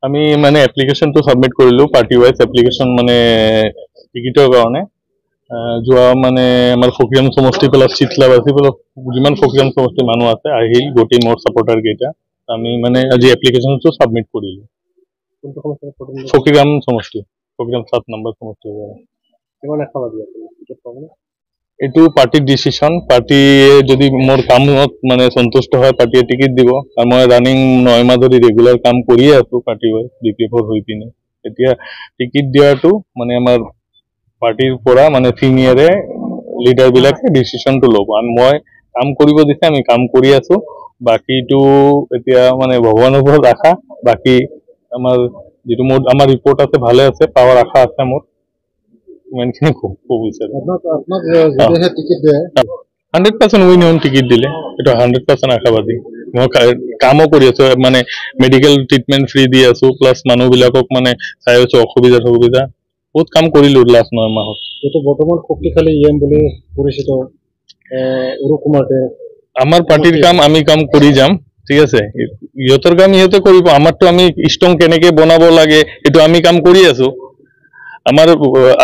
আমি মানে এপ্লিকেশনটো সাবমিট কৰিলো পাৰ্টি ৱাইজ এপ্লিকেশন মানে টিকিটৰ কাৰণে যোৱা মানে আমাৰ ফকিৰাম সমষ্টি প্লাছ চিতলাবাসী প্লাছ যিমান ফকিৰাম সমষ্টি মানুহ আছে আহিল গোটেই মোৰ সাপোৰ্টাৰ কেইটা আমি মানে আজি এপ্লিকেশনটো সাবমিট কৰিলো ফকিৰাম সমষ্টি ফকিৰাম 7 নম্বৰ সমষ্টি কিমান আশাবাদী আপুনি টিকেট পাবনে এইটো পাৰ্টিৰ ডিসিশন পাৰ্টিয়ে যদি মোৰ কামত মানে সন্তুষ্ট হয় পাৰ্টিয়ে টিকিট দিব আৰু মই ৰানিং 9 মাহ ধৰি ৰেগুলাৰ কাম কৰিয়ে আছো পাৰ্টি ৱাইজ বিপিএফৰ হৈ পিনে এতিয়া টিকিট দিয়াটো মানে আমাৰ পাৰ্টিৰ পৰা মানে সিনিয়ৰে লিডাৰ বিলাকে ডিসিশনটো ল'ব আৰু মই কাম কৰিব দিছে আমি কাম কৰি আছো বাকিটো এতিয়া মানে ভগৱানৰ ওপৰত আশা বাকি আমাৰ যেটো মোৰ আমাৰ ৰিপৰ্ট আছে ভালে আছে পাৱাৰ আশা আছে মোৰ ইমানখিনি ক'ব বিচাৰো আপোনাক যদিহে টিকেট দিয়ে 100% উইন অন টিকিট দিলে এটা 100% আশাবাদী মই কামো কৰি আছো মানে মেডিকেল ট্ৰিটমেন্ট ফ্ৰী দি আছো প্লাস মানুহ বিলাকক মানে চাই আছো অসুবিধা বহুত কাম কৰিলো লাষ্ট 9 মাহত যেটো বৰ্তমান শক্তিশালী ইএম বুলি পৰিচিত অৰুপ কুমাৰ দে আমাৰ পাৰ্টিৰ কাম আমি কাম কৰি যাম ঠিক আছে ইহঁতৰ কাম ইহঁতে কৰিব আমাৰটো আমি ষ্ট্ৰং কেনেকে বনাব লাগে এটো আমি কাম কৰি আছো আমাৰ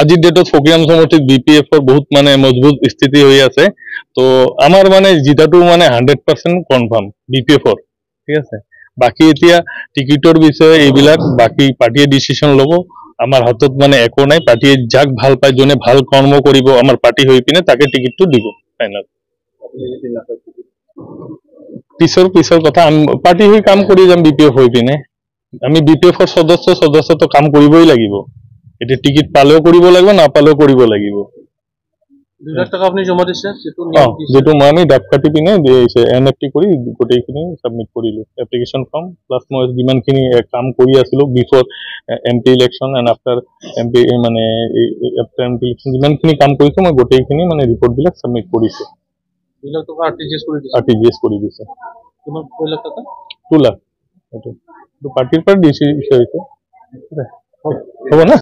আজিৰ ডেটত ফকিৰাম সমষ্টিত বিপিএফৰ বহুত মানে মজবুত স্থিতি হৈ আছে তো আমাৰ মানে জিতাটো মানে 100% কনফাৰ্ম বিপিএফৰ ঠিক আছে বাকি এতিয়া টিকিটৰ বিষয়ে এইবিলাক বাকি পাৰ্টিয়ে ডিসিশন ল'ব আমাৰ হাতত মানে একো নাই পাৰ্টিয়ে যাক ভাল পায় জনে ভাল কৰ্ম কৰিব আমাৰ পাৰ্টি হৈ পিনে তাকে টিকিটটো দিব ফাইনাল পিছৰ কথা পাৰ্টি হৈ কাম কৰি যাম বিপিএফ হৈ পিনে আমি বিপিএফৰ সদস্যটো কাম কৰিবই লাগিব এটা টিকিট পালেও কৰিব লাগিব না পালেও কৰিব লাগিব 2 লাখ টাকা আপনি জমা দিছে যেটো মই আমি ডাক কাটি পিনে দিছে এনএফটি কৰি গোটেইখিনি সাবমিট কৰিলো এপ্লিকেশন ফৰ্ম প্লাস মই যিমানখিনি কাম কৰি আছিলো before MP election and after MP মানে আফটাৰ এমপি ইলেকশন যিমানখিনি কাম কৰিছো মই গোটেইখিনি মানে ৰিপৰ্ট বিলাক সাবমিট কৰিছো 2 লাখ টাকা আৰটিজিএস কৰি দিছে কিমান 2 লাখ টাকা 2 লাখ তো পাৰ্টিৰ পৰ ডিসিশন হয়েছে হ'ব না